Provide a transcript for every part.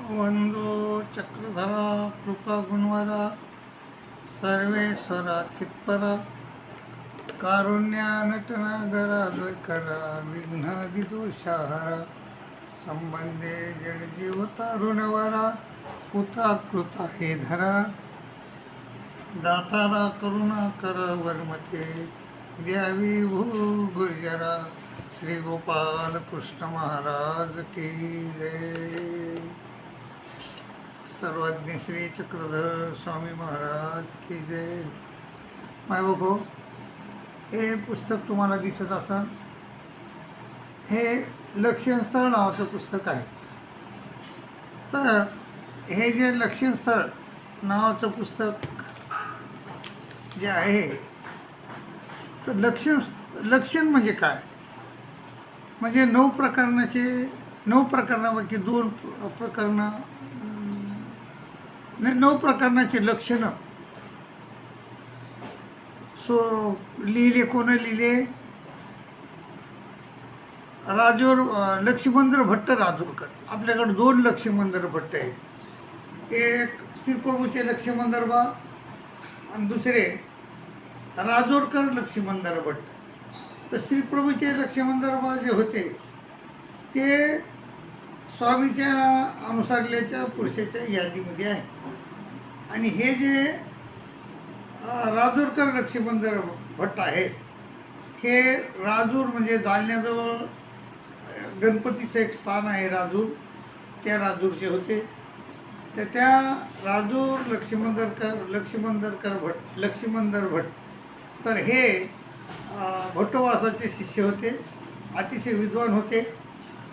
वंदो चक्रधरा कृपा गुणवरा सर्वेश्वरा चित्परा कारुण्यानटनागरा द्वैकरा विघ्नादिदोषाहरा संबंधे जडजीव तारुणवरा कृता कृता हे धरा दातारा करुणा कर वर्मते द्यावी गुर्जरा श्री गोपाल कृष्ण महाराज की जय. सर्वज्ञ श्री चक्रधर स्वामी महाराज की जय. मायबापो, हे पुस्तक तुम्हाला दिसत असेल, हे लक्षण स्थळ नावाचं पुस्तक आहे. तर हे जे लक्षण स्थळ नावाचं पुस्तक जे आहे, तर लक्षण म्हणजे काय? म्हणजे 9 प्रकरणापैकी 2 प्रकरणं, 9 प्रकरणाचे लक्षणं कोण लिहिले? लक्ष्मणदेव भट्ट राजूरकर. आपल्याकडे 2 लक्ष्मणदेव भट्ट आहेत. एक श्रीप्रभूचे लक्ष्मणदेव बा आणि दुसरे राजूरकर लक्ष्मणदेव भट्ट. तर श्रीप्रभूचे लक्ष्मणदेव बा जे होते ते स्वामीच्या अनुसारल्याच्या पुरुषाच्या यादीमध्ये आहे. आणि हे जे राजूरकर लक्ष्मणदेव भट्ट आहेत, हे राजूर म्हणजे जालन्याजवळ गणपतीचं एक स्थान आहे राजूर, त्या राजूरचे होते. तर त्या राजूर लक्ष्मणदेव भट्ट तर हे भट्टवासाचे शिष्य होते, अतिशय विद्वान होते.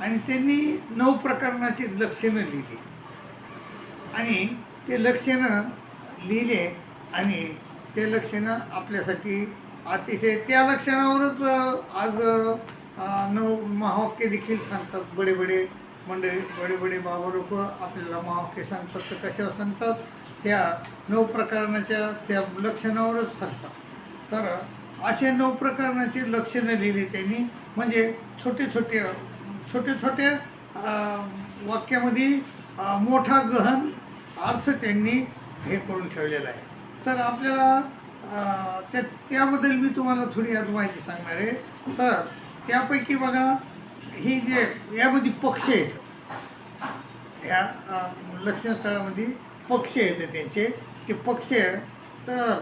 आणि त्यांनी 9 प्रकरणाची लक्षणं लिहिली आणि ते लक्षणं लिहिले आणि ते लक्षणं आपल्यासाठी अतिशय, त्या लक्षणावरच आज 9 महावाक्य देखील सांगतात. बडे बडे मंडळी, बडे बडे बाबा लोक आपल्याला महावाक्य सांगतात. तर कशावर सांगतात? त्या 9 प्रकरणाच्या त्या लक्षणावरच सांगतात. तर असे 9 प्रकरणाची लक्षणं लिहिली त्यांनी. म्हणजे छोटे छोटे वाक्यामध्ये मोठा गहन अर्थ त्यांनी हे करून ठेवलेला आहे. तर आपल्याला त्याबद्दल मी तुम्हाला थोडी आज माहिती सांगणार आहे. तर त्यापैकी बघा, ही जे यामध्ये पक्ष आहेत, ह्या लक्षणस्थळामध्ये पक्ष आहेत त्यांचे, ते पक्ष. तर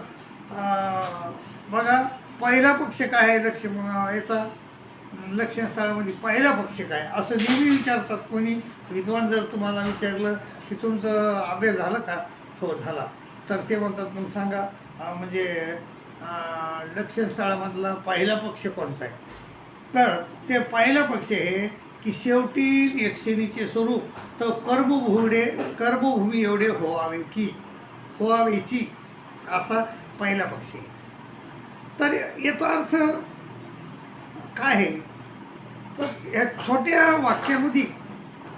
बघा, पहिला पक्ष काय आहे याचा लक्षणस्थळामध्ये पहिला पक्ष काय असं नेहमी विचारतात. कोणी विद्वान जर तुम्हाला विचारलं की तुमचं अभ्यास झाला का? हो झाला. तर ते म्हणतात मग सांगा, म्हणजे लक्षणस्थळामधला पहिला पक्ष कोणता आहे? तर ते पहिला पक्ष आहे की शेवटी यक्षिणीचे स्वरूप तर कर्मभूमी एवढे होवावेची असा पहिला पक्ष आहे. तर याचा अर्थ काय आहे? तर या छोट्या वाक्यामध्ये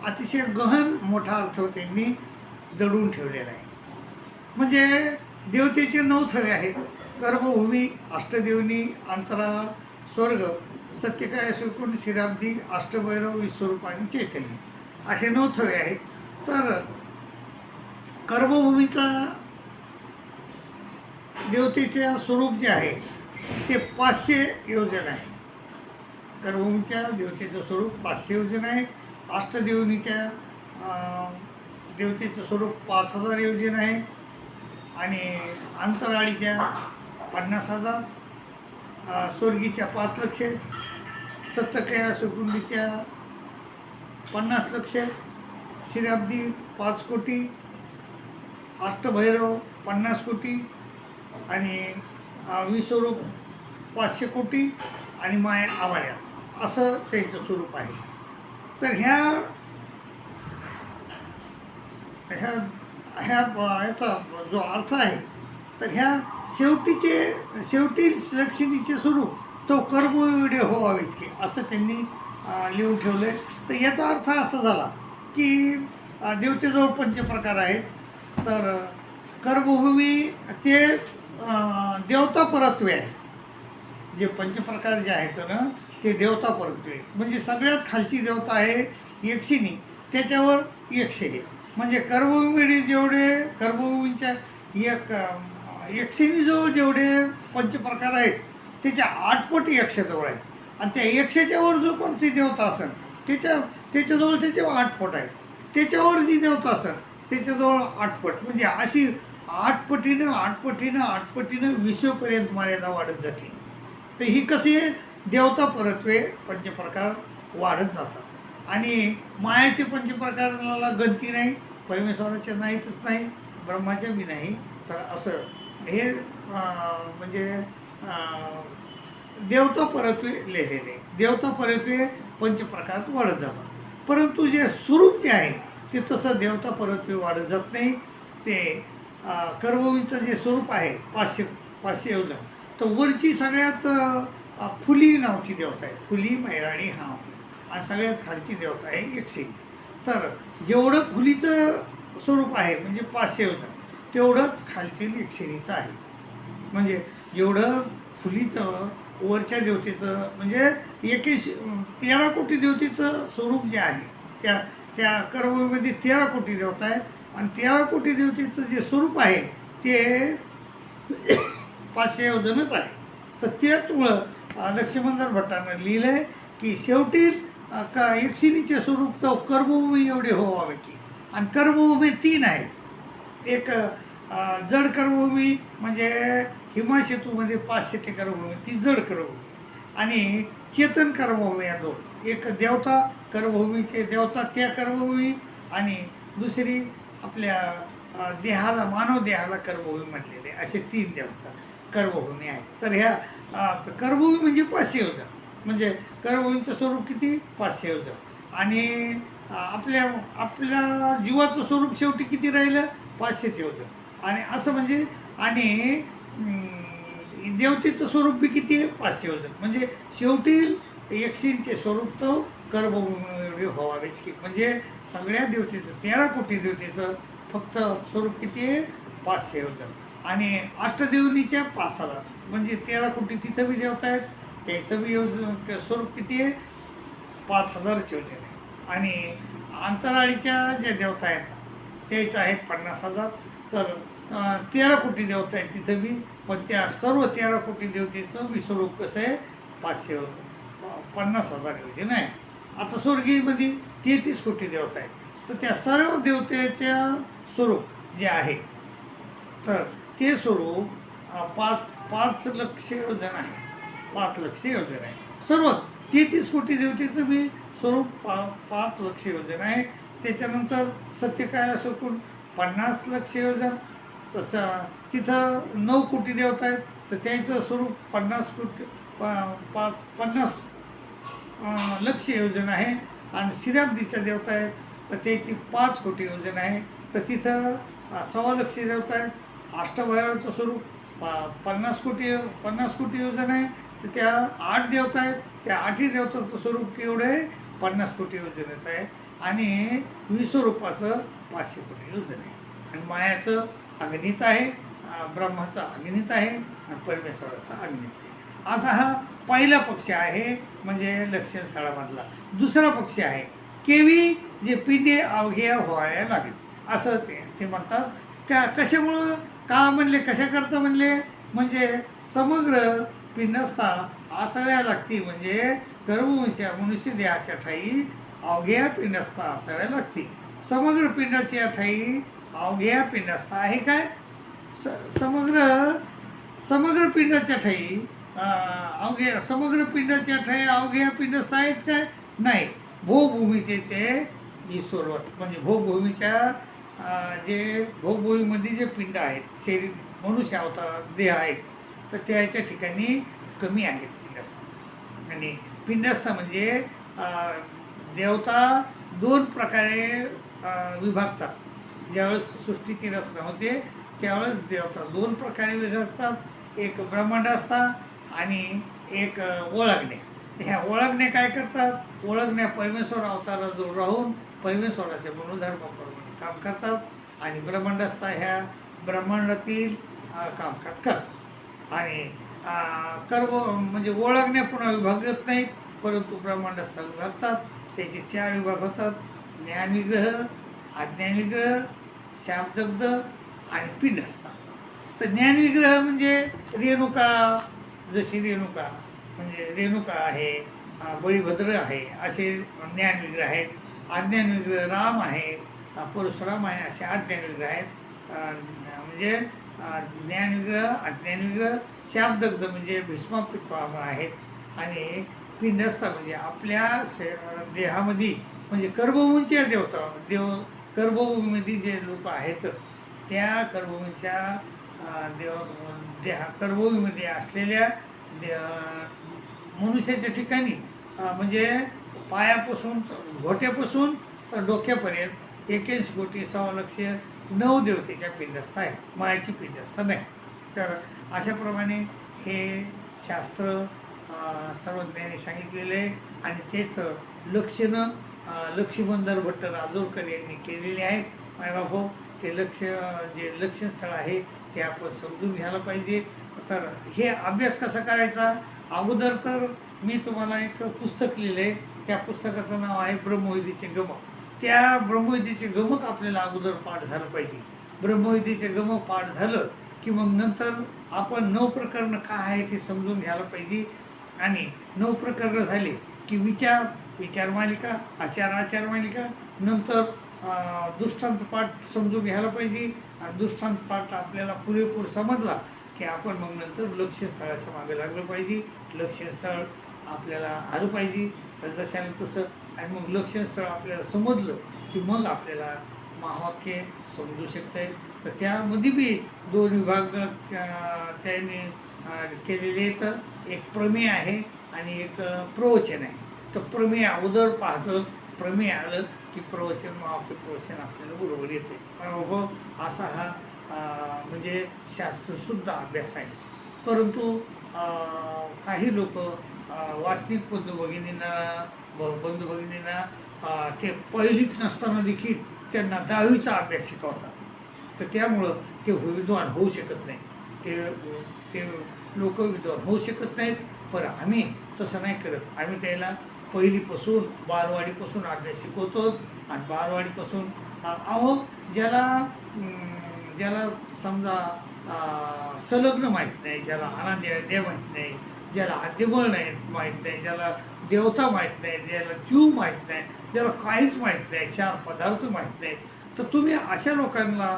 अतिशय गहन मोठा अर्थ त्यांनी दडून ठेवलेला आहे. म्हणजे देवतेचे 9 थवे आहेत: कर्मभूमी, अष्टदेवनी, अंतराळ, स्वर्ग, सत्यकाय, सुकुंड, क्षीराब्दी, अष्टभैरव, विश्वरूप आणि चैतन्य, असे 9 थवे आहेत. तर कर्मभूमीचा देवतेचे स्वरूप जे आहे ते 500 योजन आहे. कर्मभूमीच्या देवतेचं स्वरूप 500 योजन आहे. अष्टदेवनीच्या देवतेचं स्वरूप 5000 योजन आहे. आणि अंतराळीच्या 50,000, स्वर्गीच्या 5 लक्ष, सत्यकया सुकुंडीच्या 50 लक्ष, क्षीराब्दी 5 कोटी, अष्टभैरव 50 कोटी आणि विश्वरूप 500 कोटी आणि माया आवाऱ्या, असं त्यांचं स्वरूप आहे. तर याचा जो अर्थ आहे, तर शेवटी लक्ष्मीचे स्वरूप तो कर्म एवढे व्हावेच की असं त्यांनी लिहून ठेवलं आहे. तर याचा अर्थ असा झाला की देवतेजवळ 5 प्रकार आहेत. तर कर्मभूमी ते देवता परत्वे आहे. जे 5 प्रकार जे आहेत ना, ते देवता परत्वे आहेत. म्हणजे सगळ्यात खालची देवता आहे यक्षिणी, त्याच्यावर यक्ष आहे. म्हणजे कर्मभूमी जेवढे कर्मभूमीच्या एक 100 जेवढे पंचप्रकार आहेत त्याच्या 8 पट एकशेजवळ आहेत आणि त्या एकशेच्या वर जो कोणती देवता असेल त्याच्याजवळ त्याचे 8 पट आहेत. त्याच्यावर जी देवता असेल त्याच्याजवळ 8 पट, म्हणजे अशी 8 पटीनं 8 पटीनं 8 पटीनं विश्वपर्यंत मर्यादा वाढत जाते. तर ही कशी आहे, देवता परत्वे पंचप्रकार वाढत जातात आणि मायाचे पंचप्रकाराला गणती नाही, परमेश्वराच्या नाहीतच नाही, ब्रह्माच्या बी नाही. तर असं हे म्हणजे देवता परत्वे लिहिलेले, देवता परत्वे पंचप्रकारात वाढत जातात. परंतु जे स्वरूप जे आहे ते तसं देवता परत्वे वाढत जात नाही. ते कर्मभूमीचं जे स्वरूप आहे 500 योजन, तर वरची सगळ्यात फुली नावची देवता आहे, फुली मैराणी हा, आणि सगळ्यात खालची देवता आहे एकशेनी. तर जेवढं फुलीचं स्वरूप आहे म्हणजे 500 योजन, तेवढंच खालचे एकशेनीचं आहे. म्हणजे जेवढं फुलीचं वरच्या देवतेचं म्हणजे 13 कोटी देवतेचं स्वरूप जे आहे त्या त्या कर्मभूमीमध्ये 13 कोटी देवता आहेत आणि 13 कोटी देवतेचं जे स्वरूप आहे ते 500 योजनच आहे. तर त्याचमुळं लक्ष्मणदास भट्टानं लिहिलं आहे की शेवटी एकशिणीचे स्वरूप तर कर्मभूमी एवढे व्हावे की. आणि कर्मभूमी 3 आहेत. एक जड कर्मभूमी म्हणजे हिमासेतूमध्ये 500 ते कर्मभूमी, ती जड कर्मभूमी, आणि चेतन कर्मभूमी या 2. एक देवता कर्मभूमीचे देवता त्या कर्मभूमी, आणि दुसरी आपल्या देहाला मानव देहाला कर्मभूमी म्हटलेले, असे 3 देवता कर्मभूमी आहेत. तर ह्या कर्मभूमी म्हणजे 500 योजन, म्हणजे कर्मभूमीचं स्वरूप किती 500 योजन, आणि आपल्या जीवाचं स्वरूप शेवटी किती राहिलं 500 योजन, आणि असं म्हणजे, आणि देवतेचं स्वरूप बी किती आहे 500 योजन. म्हणजे शेवटी एकशेंचे स्वरूप तो कर्मभूमी व्हावेच की. म्हणजे सगळ्या देवतेचं 13 कोटी देवतेचं फक्त स्वरूप किती आहे 500 योजन, आणि अष्टदेवनीच्या 5000, म्हणजे 13 कोटी तिथं बी देवता आहेत, त्याचं बी स्वरूप किती आहे 5000 योजन आहे. आणि अंतराळीच्या ज्या देवता आहेत त्याचं आहेत 50,000. तर 13 कोटी देवता आहेत तिथं बी, पण त्या सर्व 13 कोटी देवतेचं विश्वरूप कसं आहे 50,000 योजन आहे. आता स्वर्गीयमध्ये 33 कोटी देवता आहेत, तर त्या सर्व देवतेच्या स्वरूप जे आहे तर ते स्वरूप 5 लक्ष योजन आहे, 5 लक्ष योजन आहे. सर्वच 33 कोटी देवतेचं बी स्वरूप 5 लक्ष योजन आहे. त्याच्यानंतर सत्यकाय सकून 50 लक्ष योजन. तसं तिथं 9 कोटी देवता आहेत, तर त्यांचं स्वरूप 50 लक्ष योजन आहे. आणि श्रीरामदीच्या देवता आहेत तर त्याची 5 कोटी योजन आहे, तर तिथं 1.25 लक्ष देवता आहेत. अष्टभैरवाचं स्वरूप 50 कोटी योजन आहे, तर त्या 8 देवता आहेत, त्या 8ही देवताचं स्वरूप केवढं आहे 50 कोटी योजनेचं आहे. आणि विश्वरूपाचं 500 कोटी योजन आहे. आणि मायाचं अगणित आहे, ब्रह्माचं अगणित आहे, आणि परमेश्वराचं अगणित आहे. असा हा पहिला पक्ष आहे, म्हणजे लक्षण स्थळामधला. दुसरा पक्ष आहे केवी जे पिंडे अवघ्या व्हायला लागेल, असं ते म्हणतात. कशामुळं का म्हणले, कशाकरता म्हणले, म्हणजे समग्र पिंडस्था असाव्या लागती, म्हणजे कर्मवंशा मनुष्य देहाच्या ठाई अवघ्या पिंडस्था असाव्या लागती. समग्र पिंडाच्या ठाई अवघ्या पिंडस्था आहे काय, समग्र पिंडाच्या ठाई समग्र पिंडाच्या ठाई अवघ्या पिंडस्थ आहेत काय, नाही. भोगभूमीचे ते ईश्वरवत, म्हणजे भोगभूमीच्या जे भोगभूमीमध्ये जे पिंड आहेत, शरीर मनुष्य अवतार देह आहेत, तर त्याच्या ठिकाणी कमी आहेत पिंडस्थ. आणि पिंडस्थ म्हणजे देवता 2 प्रकारे विभागतात. ज्यावेळेस सृष्टीची रचना होते त्यावेळेस देवता 2 प्रकारे विभागतात. एक ब्रह्मांडस्थ आणि एक ओळखणे. ह्या ओळखणे काय करतात, ओळखण्या परमेश्वर अवताराजवळ राहून परमेश्वराचे गुणधर्माप्रमाणे काम करतात, आणि ब्रह्मांडस्थ ह्या ब्रह्मांडातील कामकाज करतात. आणि म्हणजे ओळखण्या पुन्हा विभागत नाहीत, परंतु ब्रह्मांडस्थ विभागतात. त्याचे 4 विभाग होतात: ज्ञानविग्रह, अज्ञानविग्रह, शाब्दग्ध आणि पिंडस्था. तर ज्ञानविग्रह म्हणजे रेणुका, जशी रेणुका म्हणजे रेणुका आहे, बळीभद्र आहे, असे ज्ञानविग्रह आहेत. अज्ञानविग्रह राम आहे, परशुराम आहे, असे अज्ञानविग्रह आहेत. म्हणजे ज्ञानविग्रह, अज्ञानविग्रह, शाब्दग्ध म्हणजे भीष्मापित्वाम आहेत आणि पिंडस्थ म्हणजे आपल्या देहामध्ये म्हणजे कर्मभूमीच्या कर्मभूमीमध्ये जे लोक आहेत त्या कर्मभूमीच्या कर्मभूमीमध्ये असलेल्या मनुष्याच्या ठिकाणी म्हणजे पायापासून घोट्यापासून तर डोक्यापर्यंत 81,00,00,000 देवतेच्या पिंडस्थ आहे, मायाची पिंडस्थ नाही. तर अशाप्रमाणे हे शास्त्र सर्वज्ञांनी सांगितलेलं आहे आणि तेच लक्षणं लक्ष्मणधर भट्ट राजोरकर यांनी केलेले आहेत. मायबापो, ते जे लक्षस्थळ आहे ते आपण समजून घ्यायला पाहिजे. तर हे अभ्यास कसा करायचा? अगोदर तर मी तुम्हाला एक पुस्तक लिहिलं आहे, त्या पुस्तकाचं नाव आहे ब्रह्मविद्येचे गमक. त्या ब्रह्मविद्येचे गमक आपल्याला अगोदर पाठ झालं पाहिजे. ब्रह्मविद्येचे गमक पाठ झालं की मग नंतर आपण 9 प्रकरणं काय आहे ते समजून घ्यायला पाहिजे. आणि 9 प्रकरणं झाले की विचार मालिका, आचार मालिका, नंतर दृष्टांत पाठ समजून घ्यायला पाहिजे. दृष्टांत पाठ आपल्याला पुरेपूर समजला की आपण मग नंतर लक्ष्यस्थळाच्या मागे लागलं पाहिजे. लक्ष्यस्थळ आपल्याला आलं पाहिजे जशाला तसं. आणि मग लक्ष्यस्थळ आपल्याला समजलं की मग आपल्याला महावाक्य समजू शकते. तर त्यामध्ये बी 2 विभाग त्यांनी केलेले आहेत. एक प्रमेय आहे आणि एक प्रवचन आहे. तर प्रमेय अगोदर पाहायचं, प्रमेय आलं की प्रवचन, महावाक्य प्रवचन आपल्याला बरोबर येते. असा हा म्हणजे शास्त्रशुद्ध अभ्यास आहे. परंतु काही लोक वास्तविक बंधू भगिनींना ते पहिलीत नसताना देखील त्यांना 10वीचा अभ्यास शिकवतात. तर त्यामुळं ते विद्वान होऊ शकत नाही. ते लोक विद्वान होऊ शकत नाहीत. पण आम्ही तसं नाही करत. आम्ही त्याला पहिलीपासून बालवाडीपासून अभ्यास शिकवतो. आणि बालवाडीपासून ज्याला समजा संलग्न माहीत नाही, ज्याला अनाद्य माहीत नाही, ज्याला आद्यबळ माहीत नाही, ज्याला देवता माहीत नाही, ज्याला जीव माहीत नाही, ज्याला काहीच माहीत नाही, 4 पदार्थ माहीत नाहीत, तर तुम्ही अशा लोकांना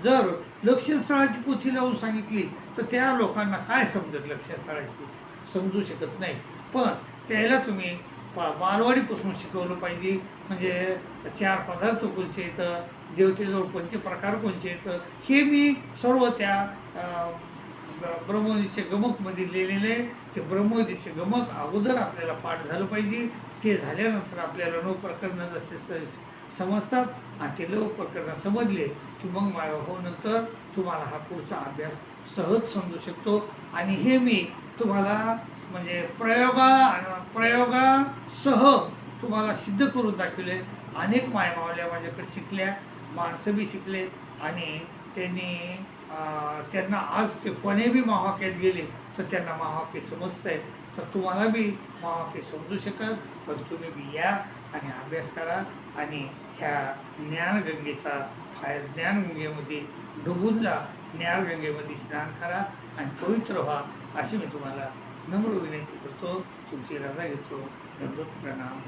जर लक्ष्यस्थळाची पोथी लावून सांगितली तर त्या लोकांना काय समजत? लक्ष्यस्थळाची पोथी समजू शकत नाही. पण त्याला तुम्ही बालवाडीपासून शिकवलं पाहिजे. म्हणजे 4 पदार्थ कोणचे येतं, देवतेजवळ कोणते प्रकार कोणचे येतं, हे मी सर्व त्या ब्रह्मविद्येचे गमकमध्ये लिहिलेले. ते ब्रह्मविद्येचे गमक अगोदर आपल्याला पाठ झालं पाहिजे. ते झाल्यानंतर आपल्याला 9 प्रकरणं जसे समजतात आणि ते 9 प्रकरणं समजले की मग नंतर तुम्हाला हा पुढचा अभ्यास सहज समजू शकतो. आणि हे मी तुम्हाला म्हणजे प्रयोगासह तुम्हाला सिद्ध करून दाखवले. अनेक मायमावल्या माझ्याकडे शिकल्या, माणसं बी शिकले आणि त्यांना आज ते कोणी बी महावाक्यात गेले तर त्यांना महावाक्य समजतंय. तर तुम्हाला बी महावाक्य समजू शकत. पण तुम्ही बी या आणि अभ्यास करा आणि ह्या ज्ञानगंगेचा ज्ञानगंगेमध्ये डुबून जा, ज्ञानगंगेमध्ये स्नान करा आणि पवित्र व्हा, अशी मी तुम्हाला नम्र विनंती करतो. तुमची रजा घेतो. दंडवत प्रणाम.